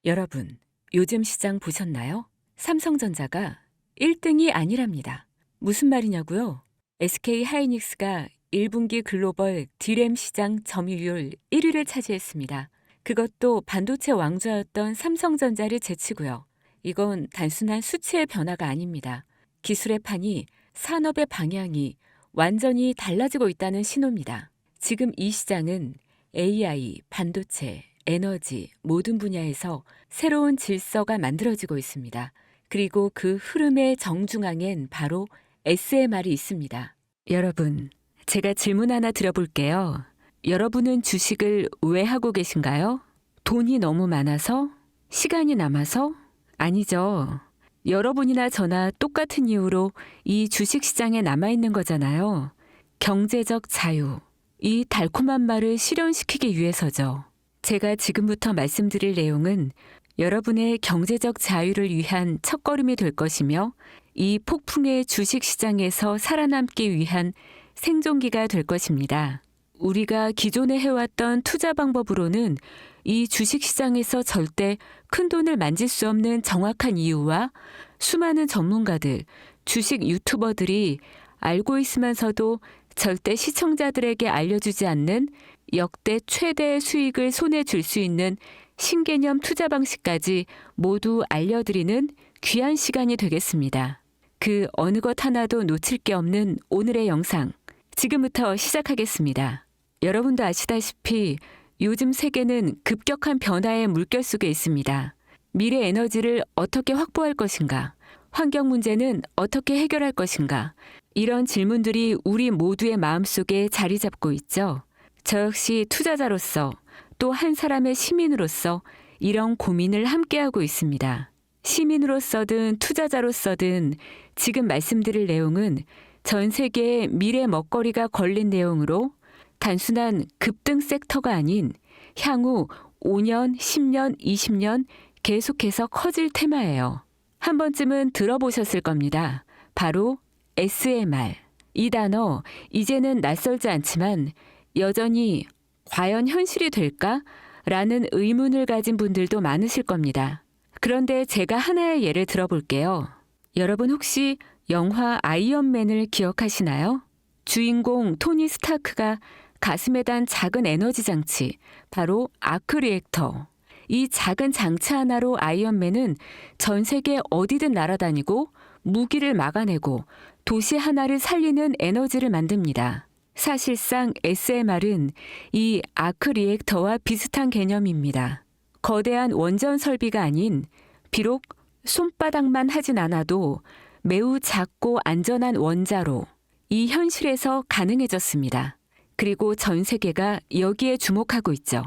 여러분, 요즘 시장 보셨나요? 삼성전자가 1등이 아니랍니다. 무슨 말이냐고요? SK 하이닉스가 1분기 글로벌 D램 시장 점유율 1위를 차지했습니다. 그것도 반도체 왕좌였던 삼성전자를 제치고요. 이건 단순한 수치의 변화가 아닙니다. 기술의 판이, 산업의 방향이 완전히 달라지고 있다는 신호입니다. 지금 이 시장은 AI, 반도체, 에너지 모든 분야에서 새로운 질서가 만들어지고 있습니다. 그리고 그 흐름의 정중앙엔 바로 SMR이 있습니다. 여러분, 제가 질문 하나 드려볼게요. 여러분은 주식을 왜 하고 계신가요? 돈이 너무 많아서? 시간이 남아서? 아니죠. 여러분이나 저나 똑같은 이유로 이 주식시장에 남아있는 거잖아요. 경제적 자유. 이 달콤한 말을 실현시키기 위해서죠. 제가 지금부터 말씀드릴 내용은 여러분의 경제적 자유를 위한 첫걸음이 될 것이며 이 폭풍의 주식시장에서 살아남기 위한 생존기가 될 것입니다. 우리가 기존에 해왔던 투자 방법으로는 이 주식시장에서 절대 큰 돈을 만질 수 없는 정확한 이유와 수많은 전문가들, 주식 유튜버들이 알고 있으면서도 절대 시청자들에게 알려주지 않는 역대 최대의 수익을 손에 쥘 수 있는 신개념 투자 방식까지 모두 알려드리는 귀한 시간이 되겠습니다. 그 어느 것 하나도 놓칠 게 없는 오늘의 영상, 지금부터 시작하겠습니다. 여러분도 아시다시피 요즘 세계는 급격한 변화의 물결 속에 있습니다. 미래 에너지를 어떻게 확보할 것인가? 환경 문제는 어떻게 해결할 것인가? 이런 질문들이 우리 모두의 마음속에 자리 잡고 있죠. 저 역시 투자자로서 또 한 사람의 시민으로서 이런 고민을 함께하고 있습니다. 시민으로서든 투자자로서든 지금 말씀드릴 내용은 전 세계의 미래 먹거리가 걸린 내용으로 단순한 급등 섹터가 아닌 향후 5년, 10년, 20년 계속해서 커질 테마예요. 한 번쯤은 들어보셨을 겁니다. 바로 SMR. 이 단어 이제는 낯설지 않지만 여전히 과연 현실이 될까? 라는 의문을 가진 분들도 많으실 겁니다. 그런데 제가 하나의 예를 들어볼게요. 여러분 혹시 영화 아이언맨을 기억하시나요? 주인공 토니 스타크가 가슴에 단 작은 에너지 장치, 바로 아크 리액터. 이 작은 장치 하나로 아이언맨은 전 세계 어디든 날아다니고 무기를 막아내고 도시 하나를 살리는 에너지를 만듭니다. 사실상 SMR은 이 아크 리액터와 비슷한 개념입니다. 거대한 원전 설비가 아닌 비록 손바닥만 하진 않아도 매우 작고 안전한 원자로 이 현실에서 가능해졌습니다. 그리고 전 세계가 여기에 주목하고 있죠.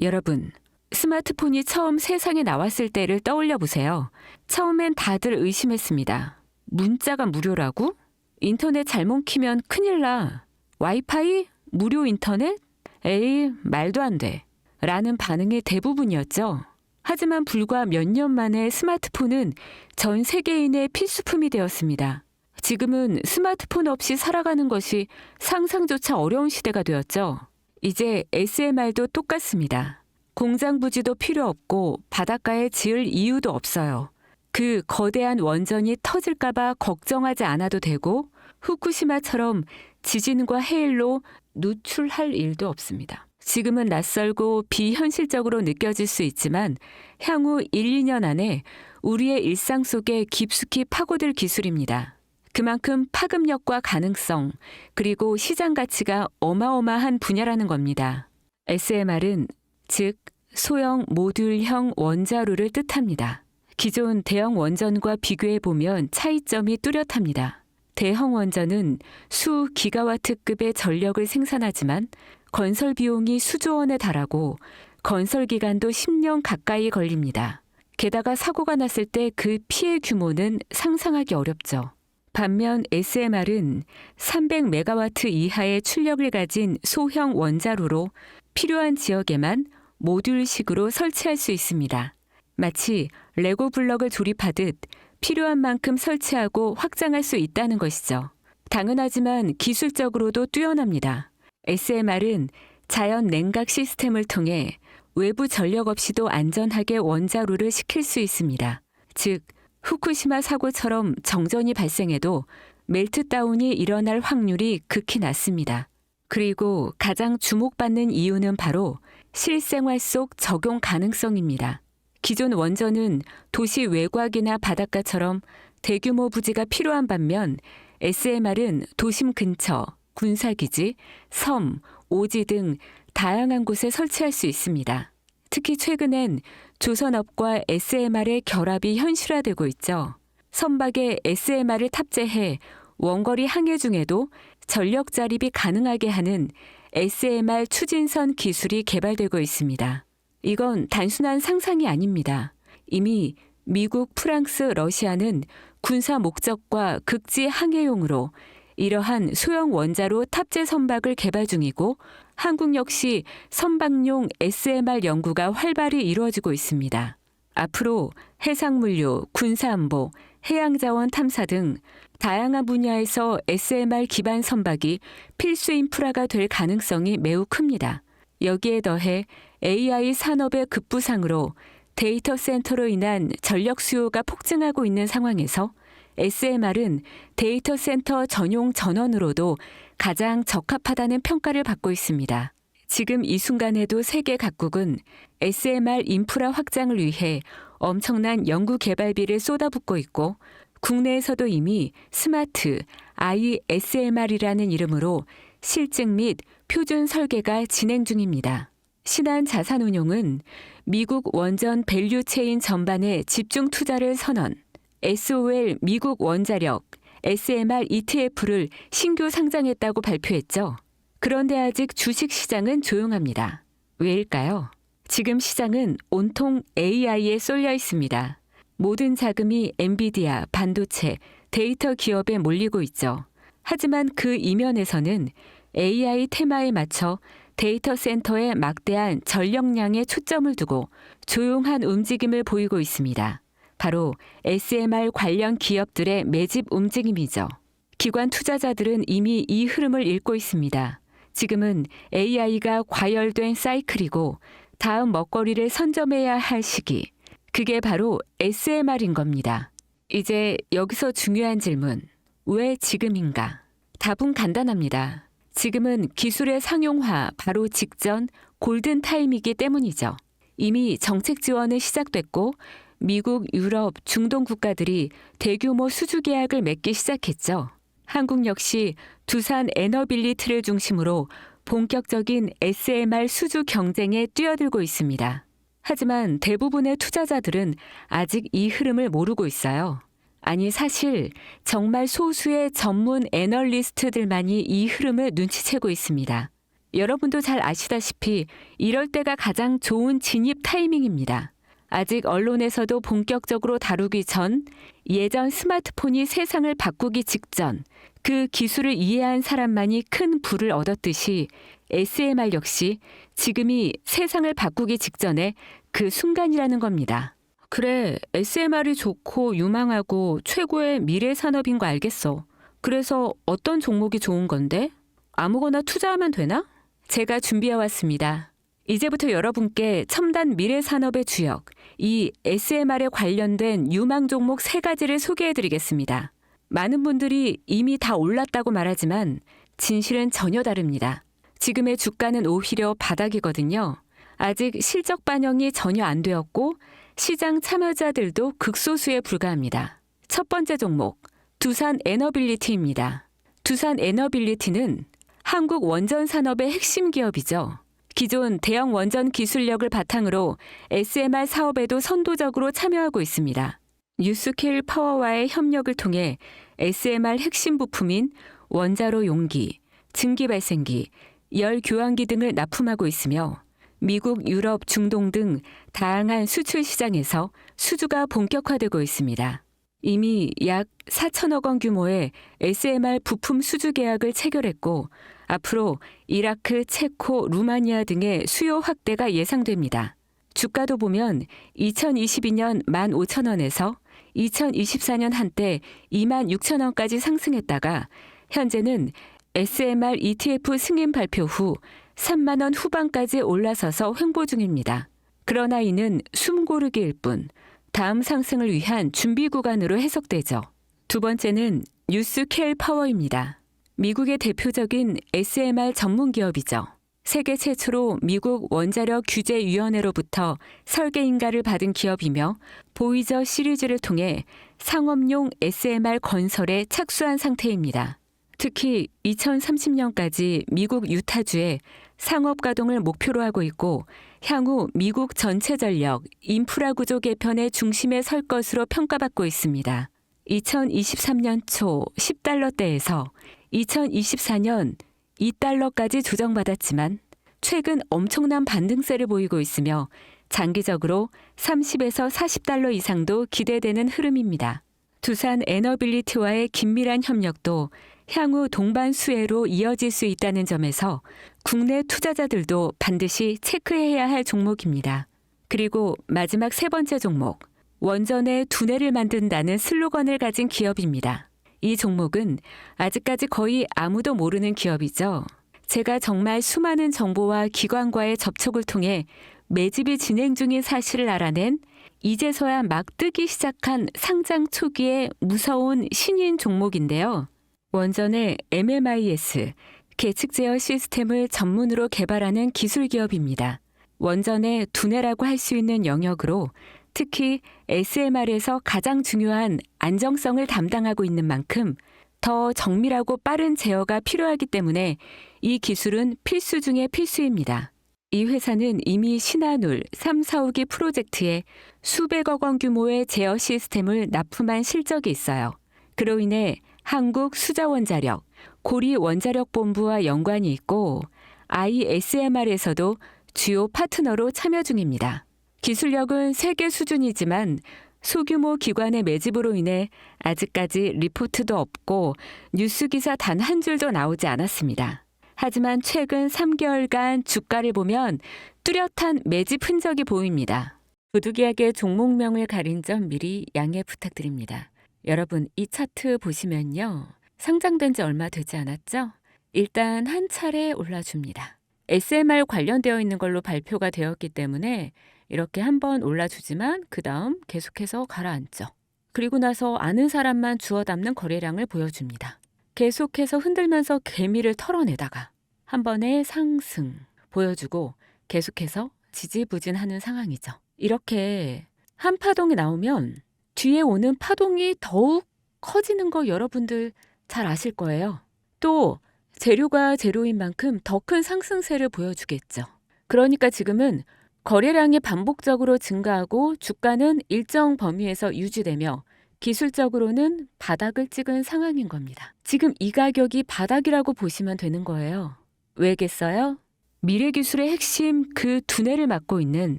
여러분, 스마트폰이 처음 세상에 나왔을 때를 떠올려 보세요. 처음엔 다들 의심했습니다. 문자가 무료라고? 인터넷 잘못 키면 큰일 나. 와이파이? 무료 인터넷? 에이, 말도 안 돼. 라는 반응이 대부분이었죠. 하지만 불과 몇 년 만에 스마트폰은 전 세계인의 필수품이 되었습니다. 지금은 스마트폰 없이 살아가는 것이 상상조차 어려운 시대가 되었죠. 이제 SMR도 똑같습니다. 공장 부지도 필요 없고 바닷가에 지을 이유도 없어요. 그 거대한 원전이 터질까봐 걱정하지 않아도 되고 후쿠시마처럼 지진과 해일로 누출할 일도 없습니다. 지금은 낯설고 비현실적으로 느껴질 수 있지만 향후 1, 2년 안에 우리의 일상 속에 깊숙이 파고들 기술입니다. 그만큼 파급력과 가능성, 그리고 시장 가치가 어마어마한 분야라는 겁니다. SMR은 즉 소형 모듈형 원자로를 뜻합니다. 기존 대형 원전과 비교해보면 차이점이 뚜렷합니다. 대형 원전은 수 기가와트급의 전력을 생산하지만 건설 비용이 수조 원에 달하고 건설 기간도 10년 가까이 걸립니다. 게다가 사고가 났을 때 그 피해 규모는 상상하기 어렵죠. 반면 SMR은 300메가와트 이하의 출력을 가진 소형 원자로로 필요한 지역에만 모듈식으로 설치할 수 있습니다. 마치 레고 블럭을 조립하듯 필요한 만큼 설치하고 확장할 수 있다는 것이죠. 당연하지만 기술적으로도 뛰어납니다. SMR은 자연 냉각 시스템을 통해 외부 전력 없이도 안전하게 원자로를 식힐 수 있습니다. 즉, 후쿠시마 사고처럼 정전이 발생해도 멜트다운이 일어날 확률이 극히 낮습니다. 그리고 가장 주목받는 이유는 바로 실생활 속 적용 가능성입니다. 기존 원전은 도시 외곽이나 바닷가처럼 대규모 부지가 필요한 반면 SMR은 도심 근처, 군사기지, 섬, 오지 등 다양한 곳에 설치할 수 있습니다. 특히 최근엔 조선업과 SMR의 결합이 현실화되고 있죠. 선박에 SMR을 탑재해 원거리 항해 중에도 전력 자립이 가능하게 하는 SMR 추진선 기술이 개발되고 있습니다. 이건 단순한 상상이 아닙니다. 이미 미국, 프랑스, 러시아는 군사 목적과 극지 항해용으로 이러한 소형 원자로 탑재 선박을 개발 중이고 한국 역시 선박용 SMR 연구가 활발히 이루어지고 있습니다. 앞으로 해상물류, 군사안보, 해양자원 탐사 등 다양한 분야에서 SMR 기반 선박이 필수 인프라가 될 가능성이 매우 큽니다. 여기에 더해 AI 산업의 급부상으로 데이터 센터로 인한 전력 수요가 폭증하고 있는 상황에서 SMR은 데이터 센터 전용 전원으로도 가장 적합하다는 평가를 받고 있습니다. 지금 이 순간에도 세계 각국은 SMR 인프라 확장을 위해 엄청난 연구 개발비를 쏟아붓고 있고 국내에서도 이미 스마트 ISMR이라는 이름으로 실증 및 표준 설계가 진행 중입니다. 신한자산운용은 미국 원전 밸류체인 전반에 집중 투자를 선언, SOL 미국 원자력 SMR ETF를 신규 상장했다고 발표했죠. 그런데 아직 주식 시장은 조용합니다. 왜일까요? 지금 시장은 온통 AI에 쏠려 있습니다. 모든 자금이 엔비디아, 반도체, 데이터 기업에 몰리고 있죠. 하지만 그 이면에서는 AI 테마에 맞춰 데이터 센터에 막대한 전력량에 초점을 두고 조용한 움직임을 보이고 있습니다. 바로 SMR 관련 기업들의 매집 움직임이죠. 기관 투자자들은 이미 이 흐름을 읽고 있습니다. 지금은 AI가 과열된 사이클이고 다음 먹거리를 선점해야 할 시기. 그게 바로 SMR인 겁니다. 이제 여기서 중요한 질문. 왜 지금인가? 답은 간단합니다. 지금은 기술의 상용화 바로 직전 골든 타임이기 때문이죠. 이미 정책 지원은 시작됐고 미국, 유럽, 중동 국가들이 대규모 수주 계약을 맺기 시작했죠. 한국 역시 두산 에너빌리티를 중심으로 본격적인 SMR 수주 경쟁에 뛰어들고 있습니다. 하지만 대부분의 투자자들은 아직 이 흐름을 모르고 있어요. 아니 사실 정말 소수의 전문 애널리스트들만이 이 흐름을 눈치채고 있습니다. 여러분도 잘 아시다시피 이럴 때가 가장 좋은 진입 타이밍입니다. 아직 언론에서도 본격적으로 다루기 전, 예전 스마트폰이 세상을 바꾸기 직전, 그 기술을 이해한 사람만이 큰 부를 얻었듯이 SMR 역시 지금이 세상을 바꾸기 직전에 그 순간이라는 겁니다. 그래, SMR이 좋고 유망하고 최고의 미래 산업인 거 알겠어. 그래서 어떤 종목이 좋은 건데? 아무거나 투자하면 되나? 제가 준비해왔습니다. 이제부터 여러분께 첨단 미래 산업의 주역, 이 SMR에 관련된 유망 종목 3가지를 소개해드리겠습니다. 많은 분들이 이미 다 올랐다고 말하지만 진실은 전혀 다릅니다. 지금의 주가는 오히려 바닥이거든요. 아직 실적 반영이 전혀 안 되었고 시장 참여자들도 극소수에 불과합니다. 첫 번째 종목, 두산 에너빌리티입니다. 두산 에너빌리티는 한국 원전 산업의 핵심 기업이죠. 기존 대형 원전 기술력을 바탕으로 SMR 사업에도 선도적으로 참여하고 있습니다. 뉴스케일 파워와의 협력을 통해 SMR 핵심 부품인 원자로 용기, 증기 발생기, 열 교환기 등을 납품하고 있으며 미국, 유럽, 중동 등 다양한 수출 시장에서 수주가 본격화되고 있습니다. 이미 약 4천억 원 규모의 SMR 부품 수주 계약을 체결했고 앞으로 이라크, 체코, 루마니아 등의 수요 확대가 예상됩니다. 주가도 보면 2022년 15,000원에서 2024년 한때 26,000원까지 상승했다가 현재는 SMR ETF 승인 발표 후 3만 원 후반까지 올라서서 횡보 중입니다. 그러나 이는 숨고르기일 뿐 다음 상승을 위한 준비 구간으로 해석되죠. 두 번째는 뉴스케일 파워입니다. 미국의 대표적인 SMR 전문 기업이죠. 세계 최초로 미국 원자력 규제위원회로부터 설계 인가를 받은 기업이며 보이저 시리즈를 통해 상업용 SMR 건설에 착수한 상태입니다. 특히 2030년까지 미국 유타주에 상업 가동을 목표로 하고 있고 향후 미국 전체 전력, 인프라 구조 개편의 중심에 설 것으로 평가받고 있습니다. 2023년 초 10달러대에서 2024년 2달러까지 조정받았지만 최근 엄청난 반등세를 보이고 있으며 장기적으로 30에서 40달러 이상도 기대되는 흐름입니다. 두산 에너빌리티와의 긴밀한 협력도 향후 동반 수혜로 이어질 수 있다는 점에서 국내 투자자들도 반드시 체크해야 할 종목입니다. 그리고 마지막 세 번째 종목, 원전의 두뇌를 만든다는 슬로건을 가진 기업입니다. 이 종목은 아직까지 거의 아무도 모르는 기업이죠. 제가 정말 수많은 정보와 기관과의 접촉을 통해 매집이 진행 중인 사실을 알아낸 이제서야 막 뜨기 시작한 상장 초기의 무서운 신인 종목인데요. 원전의 MMIS, 계측 제어 시스템을 전문으로 개발하는 기술 기업입니다. 원전의 두뇌라고 할 수 있는 영역으로 특히 SMR에서 가장 중요한 안정성을 담당하고 있는 만큼 더 정밀하고 빠른 제어가 필요하기 때문에 이 기술은 필수 중의 필수입니다. 이 회사는 이미 신한울 3, 4호기 프로젝트에 수백억 원 규모의 제어 시스템을 납품한 실적이 있어요. 그로 인해 한국수자원자력, 고리원자력본부와 연관이 있고 ISMR에서도 주요 파트너로 참여 중입니다. 기술력은 세계 수준이지만 소규모 기관의 매집으로 인해 아직까지 리포트도 없고 뉴스 기사 단 한 줄도 나오지 않았습니다. 하지만 최근 3개월간 주가를 보면 뚜렷한 매집 흔적이 보입니다. 부득이하게 종목명을 가린 점 미리 양해 부탁드립니다. 여러분, 이 차트 보시면요. 상장된 지 얼마 되지 않았죠? 일단 한 차례 올라줍니다. SMR 관련되어 있는 걸로 발표가 되었기 때문에 이렇게 한번 올라주지만 그 다음 계속해서 가라앉죠. 그리고 나서 아는 사람만 주워 담는 거래량을 보여줍니다. 계속해서 흔들면서 개미를 털어내다가 한 번의 상승 보여주고 계속해서 지지부진하는 상황이죠. 이렇게 한 파동이 나오면 뒤에 오는 파동이 더욱 커지는 거 여러분들 잘 아실 거예요. 또 재료가 재료인 만큼 더 큰 상승세를 보여주겠죠. 그러니까 지금은 거래량이 반복적으로 증가하고 주가는 일정 범위에서 유지되며 기술적으로는 바닥을 찍은 상황인 겁니다. 지금 이 가격이 바닥이라고 보시면 되는 거예요. 왜겠어요? 미래기술의 핵심 그 두뇌를 맡고 있는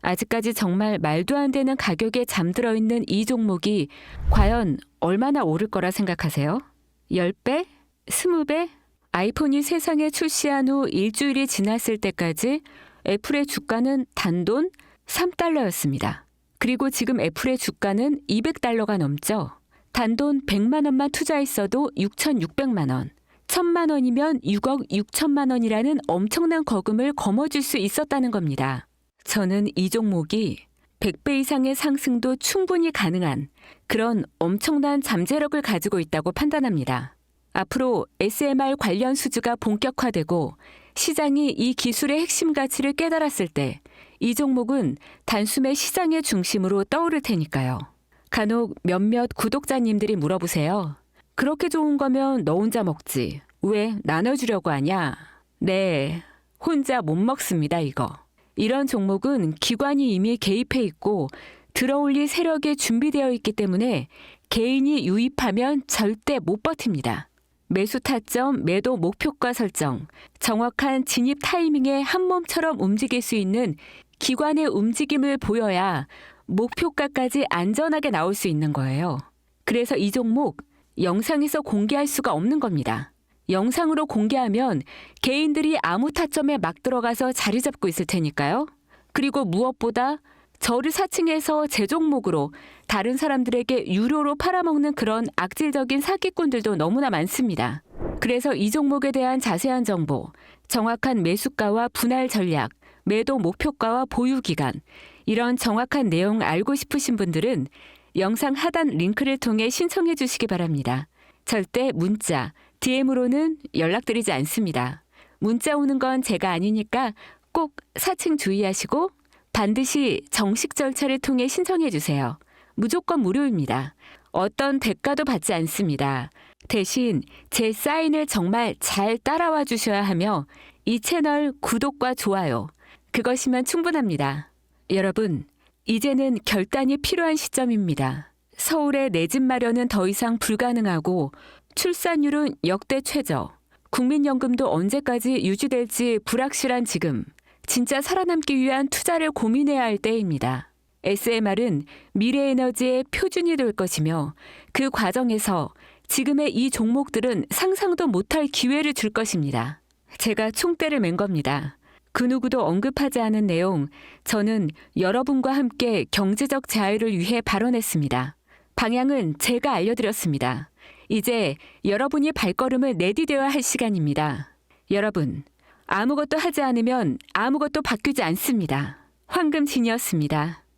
아직까지 정말 말도 안 되는 가격에 잠들어 있는 이 종목이 과연 얼마나 오를 거라 생각하세요? 10배? 20배? 아이폰이 세상에 출시한 후 일주일이 지났을 때까지 애플의 주가는 단돈 3달러였습니다. 그리고 지금 애플의 주가는 200달러가 넘죠. 단돈 100만 원만 투자했어도 6,600만 원. 1,000만 원이면 6억 6천만 원이라는 엄청난 거금을 거머쥘 수 있었다는 겁니다. 저는 이 종목이 100배 이상의 상승도 충분히 가능한 그런 엄청난 잠재력을 가지고 있다고 판단합니다. 앞으로 SMR 관련 수주가 본격화되고 시장이 이 기술의 핵심 가치를 깨달았을 때 이 종목은 단숨에 시장의 중심으로 떠오를 테니까요. 간혹 몇몇 구독자님들이 물어보세요. 그렇게 좋은 거면 너 혼자 먹지. 왜 나눠주려고 하냐? 네, 혼자 못 먹습니다, 이거. 이런 종목은 기관이 이미 개입해 있고 들어올릴 세력이 준비되어 있기 때문에 개인이 유입하면 절대 못 버팁니다. 매수 타점, 매도 목표가 설정, 정확한 진입 타이밍에 한 몸처럼 움직일 수 있는 기관의 움직임을 보여야 목표가까지 안전하게 나올 수 있는 거예요. 그래서 이 종목 영상에서 공개할 수가 없는 겁니다. 영상으로 공개하면 개인들이 아무 타점에 막 들어가서 자리 잡고 있을 테니까요. 그리고 무엇보다 저를 사칭해서 제 종목으로 다른 사람들에게 유료로 팔아먹는 그런 악질적인 사기꾼들도 너무나 많습니다. 그래서 이 종목에 대한 자세한 정보, 정확한 매수가와 분할 전략, 매도 목표가와 보유 기간, 이런 정확한 내용 알고 싶으신 분들은 영상 하단 링크를 통해 신청해 주시기 바랍니다. 절대 문자, DM으로는 연락드리지 않습니다. 문자 오는 건 제가 아니니까 꼭 사칭 주의하시고 반드시 정식 절차를 통해 신청해 주세요. 무조건 무료입니다. 어떤 대가도 받지 않습니다. 대신 제 사인을 정말 잘 따라와 주셔야 하며 이 채널 구독과 좋아요, 그것이면 충분합니다. 여러분, 이제는 결단이 필요한 시점입니다. 서울의 내 집 마련은 더 이상 불가능하고 출산율은 역대 최저, 국민연금도 언제까지 유지될지 불확실한 지금, 진짜 살아남기 위한 투자를 고민해야 할 때입니다. SMR은 미래에너지의 표준이 될 것이며 그 과정에서 지금의 이 종목들은 상상도 못할 기회를 줄 것입니다. 제가 총대를 맨 겁니다. 그 누구도 언급하지 않은 내용, 저는 여러분과 함께 경제적 자유를 위해 발언했습니다. 방향은 제가 알려드렸습니다. 이제 여러분이 발걸음을 내디뎌야 할 시간입니다. 여러분, 아무것도 하지 않으면 아무것도 바뀌지 않습니다. 황금진이었습니다.